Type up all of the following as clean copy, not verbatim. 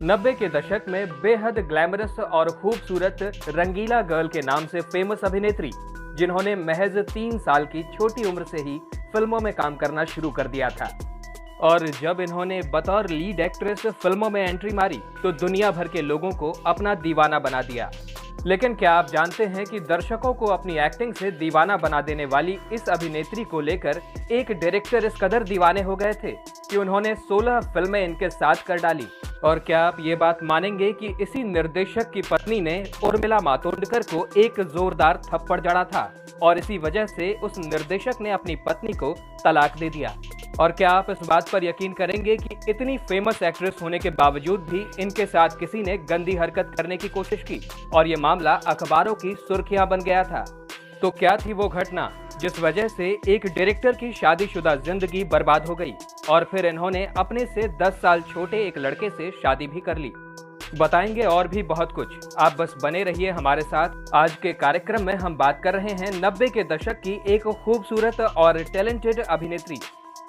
90 के दशक में बेहद ग्लैमरस और खूबसूरत रंगीला गर्ल के नाम से फेमस अभिनेत्री, जिन्होंने महज 3 साल की छोटी उम्र से ही फिल्मों में काम करना शुरू कर दिया था। और जब इन्होंने बतौर लीड एक्ट्रेस फिल्मों में एंट्री मारी तो दुनिया भर के लोगों को अपना दीवाना बना दिया। लेकिन क्या आप जानते हैं कि दर्शकों को अपनी एक्टिंग से दीवाना बना देने वाली इस अभिनेत्री को लेकर एक डायरेक्टर इस कदर दीवाने हो गए थे कि उन्होंने 16 फिल्में इनके साथ कर डाली। और क्या आप ये बात मानेंगे कि इसी निर्देशक की पत्नी ने उर्मिला मातोंडकर को एक जोरदार थप्पड़ जड़ा था और इसी वजह से उस निर्देशक ने अपनी पत्नी को तलाक दे दिया। और क्या आप इस बात पर यकीन करेंगे कि इतनी फेमस एक्ट्रेस होने के बावजूद भी इनके साथ किसी ने गंदी हरकत करने की कोशिश की और ये मामला अखबारों की सुर्खियां बन गया था। तो क्या थी वो घटना जिस वजह से एक डायरेक्टर की शादीशुदा जिंदगी बर्बाद हो गई और फिर इन्होंने अपने से 10 साल छोटे एक लड़के से शादी भी कर ली? बताएंगे और भी बहुत कुछ, आप बस बने रहिए हमारे साथ। आज के कार्यक्रम में हम बात कर रहे हैं 90 के दशक की एक खूबसूरत और टैलेंटेड अभिनेत्री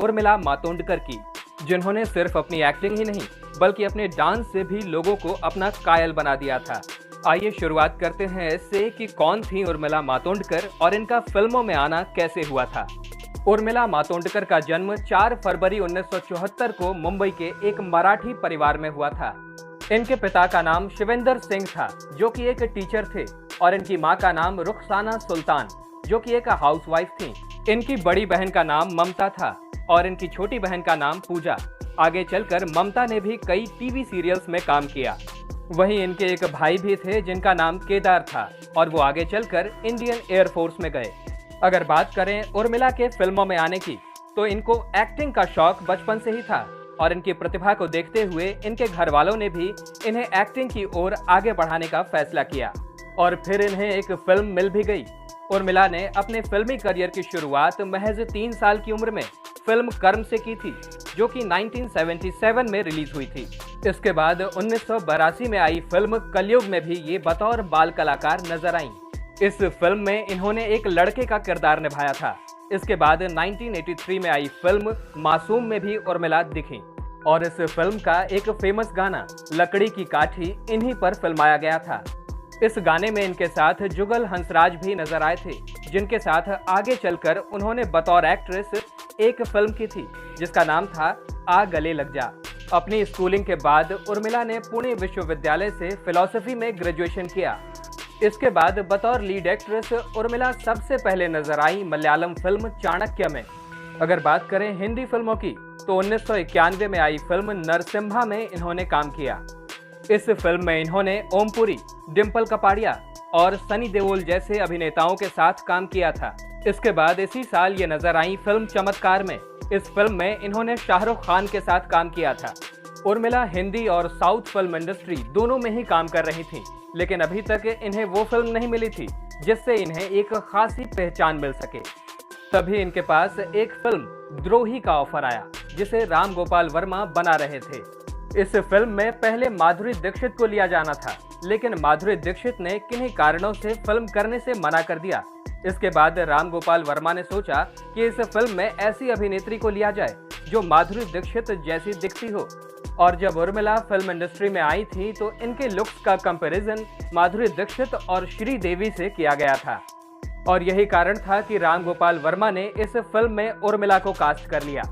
उर्मिला मातोंडकर की, जिन्होंने सिर्फ अपनी एक्टिंग ही नहीं बल्कि अपने डांस से भी लोगों को अपना कायल बना दिया था। आइए शुरुआत करते हैं इससे कि कौन थी उर्मिला मातोंडकर और इनका फिल्मों में आना कैसे हुआ था। उर्मिला मातोंडकर का जन्म 4 फरवरी 1974 को मुंबई के एक मराठी परिवार में हुआ था। इनके पिता का नाम शिवेंद्र सिंह था, जो कि एक टीचर थे, और इनकी मां का नाम रुखसाना सुल्तान, जो कि एक हाउसवाइफ थी। इनकी बड़ी बहन का नाम ममता था और इनकी छोटी बहन का नाम पूजा। आगे चलकर ममता ने भी कई टीवी सीरियल्स में काम किया। वहीं इनके एक भाई भी थे जिनका नाम केदार था और वो आगे चलकर इंडियन एयरफोर्स में गए। अगर बात करें उर्मिला के फिल्मों में आने की, तो इनको एक्टिंग का शौक बचपन से ही था और इनकी प्रतिभा को देखते हुए इनके घर वालों ने भी इन्हें एक्टिंग की ओर आगे बढ़ाने का फैसला किया और फिर इन्हें एक फिल्म मिल भी गई। उर्मिला ने अपने फिल्मी करियर की शुरुआत महज 3 साल की उम्र में फिल्म कर्म से की थी, जो कि 1977 में रिलीज हुई थी। इसके बाद 1982 में आई फिल्म कलयुग में भी ये बतौर बाल कलाकार नजर आईं। इस फिल्म में इन्होंने एक लड़के का किरदार निभाया था। इसके बाद 1983 में आई फिल्म मासूम में भी उर्मिला दिखीं और इस फिल्म का एक फेमस गाना लकड़ी की काठी इन्हीं पर फिल्माया गया था। इस गाने में इनके साथ जुगल हंसराज भी नजर आए थे, जिनके साथ आगे चलकर उन्होंने बतौर एक्ट्रेस एक फिल्म की थी जिसका नाम था आ गले लग जा। अपनी स्कूलिंग के बाद उर्मिला ने पुणे विश्वविद्यालय से फिलॉसफी में ग्रेजुएशन किया। इसके बाद बतौर लीड एक्ट्रेस उर्मिला सबसे पहले नजर आई मलयालम फिल्म चाणक्य में। अगर बात करें हिंदी फिल्मों की, तो 1991 में आई फिल्म नरसिम्हा में इन्होंने काम किया। इस फिल्म में इन्होंने ओमपुरी, डिम्पल कपाड़िया और सनी देओल जैसे अभिनेताओं के साथ काम किया था। इसके बाद इसी साल ये नजर आई फिल्म चमत्कार में। इस फिल्म में इन्होंने शाहरुख खान के साथ काम किया था। उर्मिला हिंदी और साउथ फिल्म इंडस्ट्री दोनों में ही काम कर रही थी, लेकिन अभी तक इन्हें वो फिल्म नहीं मिली थी जिससे इन्हें एक खासी पहचान मिल सके। तभी इनके पास एक फिल्म द्रोही का ऑफर आया, जिसे राम गोपाल वर्मा बना रहे थे। इस फिल्म में पहले माधुरी दीक्षित को लिया जाना था, लेकिन माधुरी दीक्षित ने किन्हीं कारणों से फिल्म करने से मना कर दिया। इसके बाद राम गोपाल वर्मा ने सोचा कि इस फिल्म में ऐसी अभिनेत्री को लिया जाए जो माधुरी दीक्षित जैसी दिखती हो। और जब उर्मिला फिल्म इंडस्ट्री में आई थी तो इनके लुक्स का कंपैरिजन माधुरी दीक्षित और श्रीदेवी से किया गया था और यही कारण था कि राम गोपाल वर्मा ने इस फिल्म में उर्मिला को कास्ट कर लिया।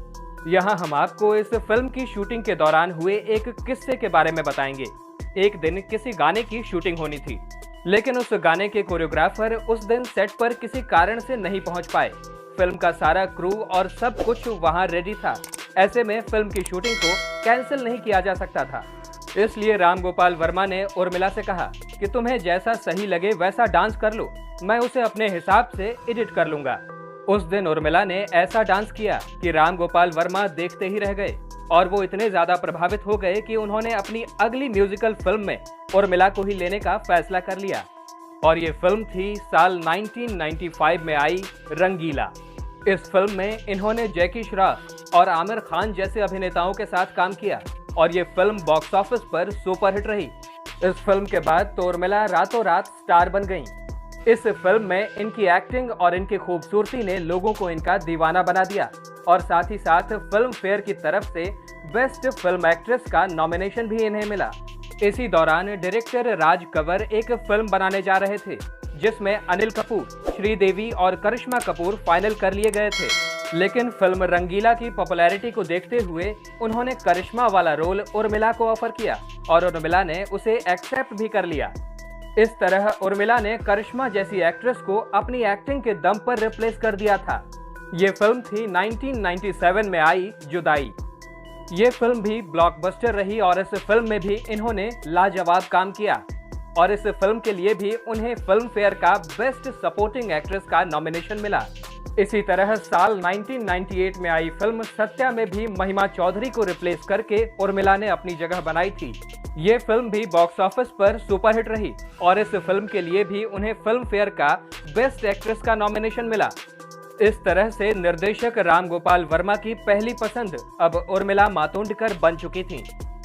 यहाँ हम आपको इस फिल्म की शूटिंग के दौरान हुए एक किस्से के बारे में बताएंगे। एक दिन किसी गाने की शूटिंग होनी थी, लेकिन उस गाने के कोरियोग्राफर उस दिन सेट पर किसी कारण से नहीं पहुंच पाए। फिल्म का सारा क्रू और सब कुछ वहां रेडी था। ऐसे में फिल्म की शूटिंग को कैंसिल नहीं किया जा सकता था। इसलिए राम गोपाल वर्मा ने उर्मिला से कहा कि तुम्हें जैसा सही लगे वैसा डांस कर लो, मैं उसे अपने हिसाब से एडिट कर लूंगा। उस दिन उर्मिला ने ऐसा डांस किया कि राम गोपाल वर्मा देखते ही रह गए और वो इतने ज्यादा प्रभावित हो गए कि उन्होंने अपनी अगली म्यूजिकल फिल्म में उर्मिला को ही लेने का फैसला कर लिया और ये फिल्म थी साल 1995 में आई रंगीला। इस फिल्म में इन्होंने जैकी श्रॉफ और आमिर खान जैसे अभिनेताओं के साथ काम किया और ये फिल्म बॉक्स ऑफिस पर सुपरहिट रही। इस फिल्म के बाद तो उर्मिला रातों रात स्टार बन गईं। इस फिल्म में इनकी एक्टिंग और इनकी खूबसूरती ने लोगों को इनका दीवाना बना दिया और साथ ही साथ फिल्म फेयर की तरफ से बेस्ट फिल्म एक्ट्रेस का नॉमिनेशन भी इन्हें मिला। इसी दौरान डायरेक्टर राज कंवर एक फिल्म बनाने जा रहे थे जिसमें अनिल कपूर, श्रीदेवी और करिश्मा कपूर फाइनल कर लिए गए थे। लेकिन फिल्म रंगीला की पॉपुलैरिटी को देखते हुए उन्होंने करिश्मा वाला रोल उर्मिला को ऑफर किया और उर्मिला ने उसे एक्सेप्ट भी कर लिया। इस तरह उर्मिला ने करिश्मा जैसी एक्ट्रेस को अपनी एक्टिंग के दम पर रिप्लेस कर दिया था। ये फिल्म थी 1997 में आई जुदाई। ये फिल्म भी ब्लॉकबस्टर रही और इस फिल्म में भी इन्होंने लाजवाब काम किया और इस फिल्म के लिए भी उन्हें फिल्म फेयर का बेस्ट सपोर्टिंग एक्ट्रेस का नॉमिनेशन मिला। इसी तरह साल 1998 में आई फिल्म सत्या में भी महिमा चौधरी को रिप्लेस करके उर्मिला ने अपनी जगह बनाई थी। ये फिल्म भी बॉक्स ऑफिस पर सुपरहिट रही और इस फिल्म के लिए भी उन्हें फिल्म फेयर का बेस्ट एक्ट्रेस का नॉमिनेशन मिला। इस तरह से निर्देशक राम गोपाल वर्मा की पहली पसंद अब उर्मिला मातोंडकर बन चुकी थी।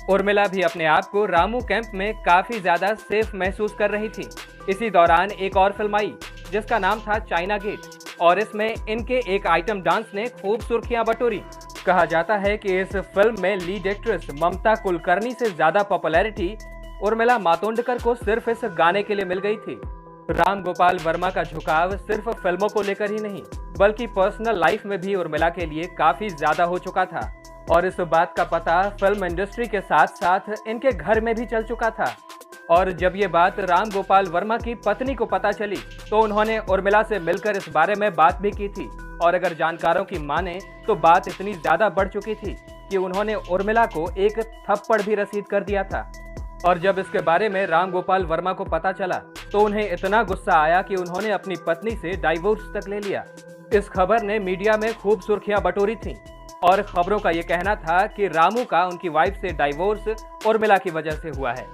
उर्मिला भी अपने आप को रामू कैंप में काफी ज्यादा सेफ महसूस कर रही थी। इसी दौरान एक और फिल्म आई जिसका नाम था चाइना गेट और इसमें इनके एक आइटम डांस ने खूब सुर्खियां बटोरी। कहा जाता है कि इस फिल्म में लीड एक्ट्रेस ममता कुलकर्णी से ज्यादा पॉपुलैरिटी उर्मिला मातोंडकर को सिर्फ इस गाने के लिए मिल गई थी। राम गोपाल वर्मा का झुकाव सिर्फ फिल्मों को लेकर ही नहीं बल्कि पर्सनल लाइफ में भी उर्मिला के लिए काफी ज्यादा हो चुका था और इस बात का पता फिल्म इंडस्ट्री के साथ साथ इनके घर में भी चल चुका था। और जब ये बात राम गोपाल वर्मा की पत्नी को पता चली तो उन्होंने उर्मिला से मिलकर इस बारे में बात भी की थी और अगर जानकारों की माने तो बात इतनी ज्यादा बढ़ चुकी थी कि उन्होंने उर्मिला को एक थप्पड़ भी रसीद कर दिया था। और जब इसके बारे में राम गोपाल वर्मा को पता चला तो उन्हें इतना गुस्सा आया कि उन्होंने अपनी पत्नी से डाइवोर्स तक ले लिया। इस खबर ने मीडिया में खूब सुर्खियां बटोरी थीं और खबरों का ये कहना था कि रामू का उनकी वाइफ से डाइवोर्स उर्मिला की वजह से हुआ है।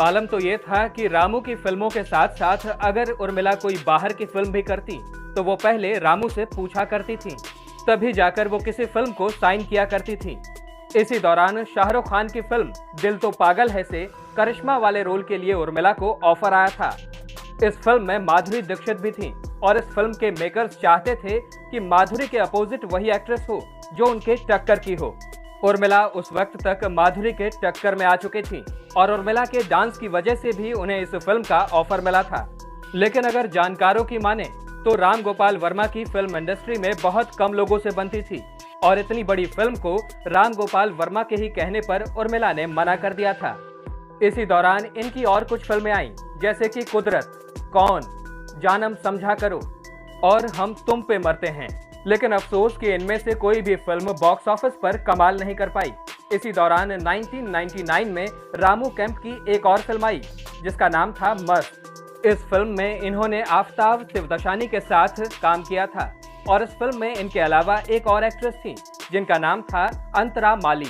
आलम तो ये था कि रामू की फिल्मों के साथ साथ अगर उर्मिला कोई बाहर की फिल्म भी करती तो वो पहले रामू से पूछा करती थी, तभी जाकर वो किसी फिल्म को साइन किया करती थी। इसी दौरान शाहरुख खान की फिल्म दिल तो पागल है से करिश्मा वाले रोल के लिए उर्मिला को ऑफर आया था। इस फिल्म में माधुरी दीक्षित भी थी और इस फिल्म के मेकर्स चाहते थे कि माधुरी के अपोजिट वही एक्ट्रेस हो जो उनके टक्कर की हो। उर्मिला उस वक्त तक माधुरी के टक्कर में आ चुकी थी और उर्मिला के डांस की वजह से भी उन्हें इस फिल्म का ऑफर मिला था। लेकिन अगर जानकारों की माने तो राम गोपाल वर्मा की फिल्म इंडस्ट्री में बहुत कम लोगों से बनती थी और इतनी बड़ी फिल्म को राम गोपाल वर्मा के ही कहने पर उर्मिला ने मना कर दिया था। इसी दौरान इनकी और कुछ फिल्में आईं जैसे कि कुदरत, कौन, जानम समझा करो और हम तुम पे मरते हैं। लेकिन अफसोस कि इनमें से कोई भी फिल्म बॉक्स ऑफिस पर कमाल नहीं कर पाई। इसी दौरान 1999 में रामू कैंप की एक और फिल्म आई जिसका नाम था मस्त। इस फिल्म में इन्होंने आफ्ताब शिवदशानी के साथ काम किया था और इस फिल्म में इनके अलावा एक और एक्ट्रेस थी जिनका नाम था अंतरा माली।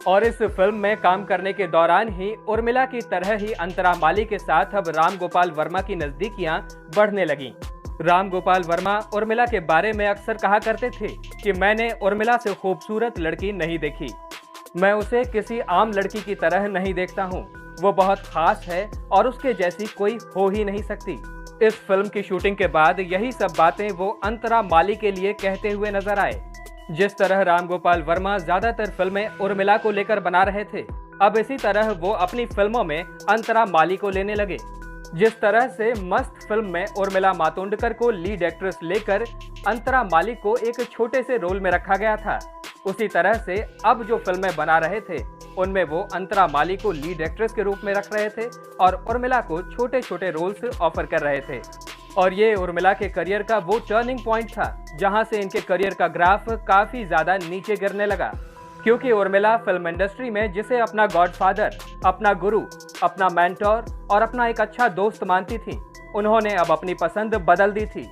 और इस फिल्म में काम करने के दौरान ही उर्मिला की तरह ही अंतरा माली के साथ अब राम गोपाल वर्मा की नजदीकियां बढ़ने लगीं। राम गोपाल वर्मा उर्मिला के बारे में अक्सर कहा करते थे कि मैंने उर्मिला से खूबसूरत लड़की नहीं देखी, मैं उसे किसी आम लड़की की तरह नहीं देखता हूँ, वो बहुत खास है और उसके जैसी कोई हो ही नहीं सकती। इस फिल्म की शूटिंग के बाद यही सब बातें वो अंतरा माली के लिए कहते हुए नजर आए। जिस तरह राम गोपाल वर्मा ज्यादातर फिल्में उर्मिला को लेकर बना रहे थे, अब इसी तरह वो अपनी फिल्मों में अंतरा माली को लेने लगे। जिस तरह से मस्त फिल्म में उर्मिला मातोंडकर को लीड एक्ट्रेस लेकर अंतरा माली को एक छोटे से रोल में रखा गया था, उसी तरह से अब जो फिल्में बना रहे थे उनमें वो अंतरा माली को लीड एक्ट्रेस के रूप में रख रहे थे और उर्मिला को छोटे छोटे रोल्स ऑफर कर रहे थे। और ये उर्मिला के करियर का वो टर्निंग पॉइंट था जहां से इनके करियर का ग्राफ काफी ज्यादा नीचे गिरने लगा, क्योंकि उर्मिला फिल्म इंडस्ट्री में जिसे अपना गॉडफादर, अपना गुरु, अपना मेंटोर और अपना एक अच्छा दोस्त मानती थी, उन्होंने अब अपनी पसंद बदल दी थी।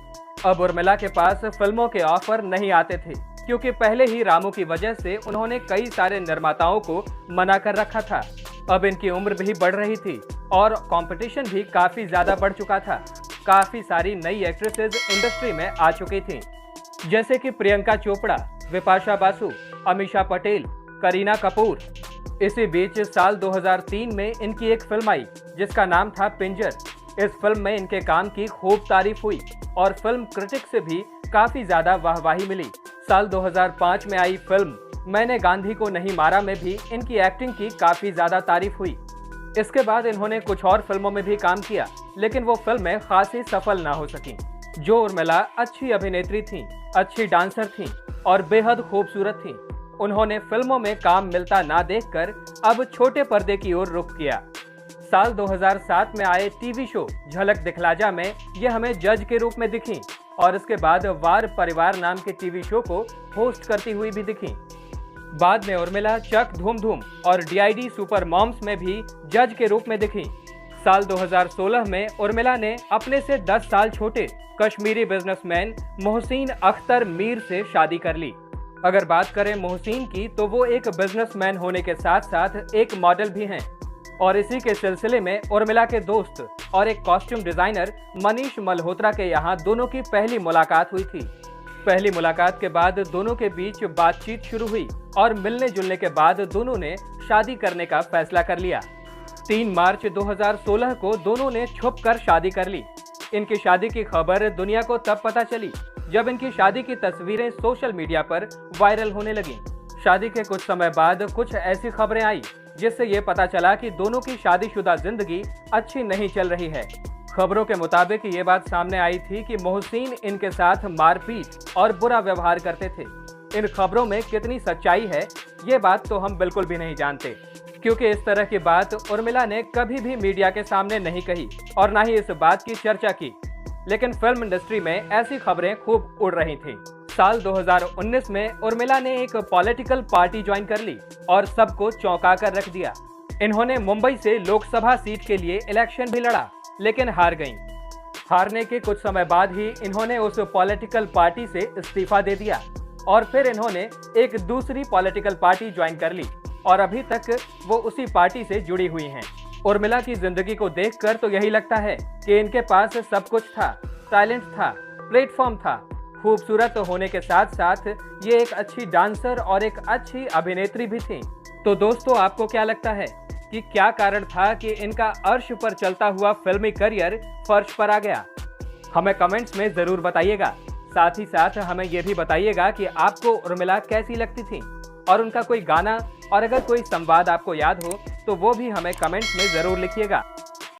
अब उर्मिला के पास फिल्मों के ऑफर नहीं आते थे क्योंकि पहले ही रामू की वजह से उन्होंने कई सारे निर्माताओं को मना कर रखा था। अब इनकी उम्र भी बढ़ रही थी और कंपटीशन भी काफी ज्यादा बढ़ चुका था। काफी सारी नई एक्ट्रेसेस इंडस्ट्री में आ चुकी थीं, जैसे कि प्रियंका चोपड़ा, विपाशा बासु, अमीषा पटेल, करीना कपूर। इसी बीच साल 2003 में इनकी एक फिल्म आई जिसका नाम था पिंजर। इस फिल्म में इनके काम की खूब तारीफ हुई और फिल्म क्रिटिक से भी काफी ज्यादा वाहवाही मिली। साल 2005 में आई फिल्म मैंने गांधी को नहीं मारा में भी इनकी एक्टिंग की काफी ज्यादा तारीफ हुई। इसके बाद इन्होंने कुछ और फिल्मों में भी काम किया, लेकिन वो फिल्में खासी सफल ना हो सकी। जो उर्मिला अच्छी अभिनेत्री थीं, अच्छी डांसर थीं और बेहद खूबसूरत थीं, उन्होंने फिल्मों में काम मिलता ना देखकर अब छोटे पर्दे की ओर रुख किया। साल 2007 में आए टीवी शो झलक दिखला जा में ये हमें जज के रूप में दिखीं और इसके बाद वार परिवार नाम के टीवी शो को होस्ट करती हुई भी दिखीं। बाद में उर्मिला चक धूम धूम और डीआईडी सुपर मॉम्स में भी जज के रूप में दिखीं। साल 2016 में उर्मिला ने अपने से 10 साल छोटे कश्मीरी बिजनेसमैन मोहसिन अख्तर मीर से शादी कर ली। अगर बात करें मोहसिन की, तो वो एक बिजनेसमैन होने के साथ साथ एक मॉडल भी हैं और इसी के सिलसिले में उर्मिला के दोस्त और एक कॉस्ट्यूम डिजाइनर मनीष मल्होत्रा के यहाँ दोनों की पहली मुलाकात हुई थी। पहली मुलाकात के बाद दोनों के बीच बातचीत शुरू हुई और मिलने जुलने के बाद दोनों ने शादी करने का फैसला कर लिया। 3 मार्च 2016 को दोनों ने छुपकर शादी कर ली। इनकी शादी की खबर दुनिया को तब पता चली जब इनकी शादी की तस्वीरें सोशल मीडिया पर वायरल होने लगी। शादी के कुछ समय बाद कुछ ऐसी खबरें आई जिससे ये पता चला कि दोनों की शादीशुदा जिंदगी अच्छी नहीं चल रही है। खबरों के मुताबिक ये बात सामने आई थी कि मोहसिन इनके साथ मारपीट और बुरा व्यवहार करते थे। इन खबरों में कितनी सच्चाई है ये बात तो हम बिल्कुल भी नहीं जानते, क्योंकि इस तरह की बात उर्मिला ने कभी भी मीडिया के सामने नहीं कही और ना ही इस बात की चर्चा की। लेकिन फिल्म इंडस्ट्री में ऐसी खबरें खूब उड़ रही थीं। साल 2019 में उर्मिला ने एक पॉलिटिकल पार्टी ज्वाइन कर ली और सबको चौंका कर रख दिया। इन्होंने मुंबई से लोकसभा सीट के लिए इलेक्शन भी लड़ा, लेकिन हार गईं। हारने के कुछ समय बाद ही इन्होंने उस पॉलिटिकल पार्टी से इस्तीफा दे दिया और फिर इन्होंने एक दूसरी पॉलिटिकल पार्टी ज्वाइन कर ली और अभी तक वो उसी पार्टी से जुड़ी हुई हैं। उर्मिला की जिंदगी को देखकर तो यही लगता है कि इनके पास सब कुछ था, टैलेंट था, प्लेटफॉर्म था, खूबसूरत होने के साथ साथ ये एक अच्छी डांसर और एक अच्छी अभिनेत्री भी थी। तो दोस्तों, आपको क्या लगता है कि क्या कारण था कि इनका अर्श पर चलता हुआ फिल्मी करियर फर्श पर आ गया? हमें कमेंट्स में जरूर बताइएगा। साथ ही साथ हमें यह भी बताइएगा कि आपको उर्मिला कैसी लगती थी और उनका कोई गाना और अगर कोई संवाद आपको याद हो तो वो भी हमें कमेंट्स में जरूर लिखिएगा।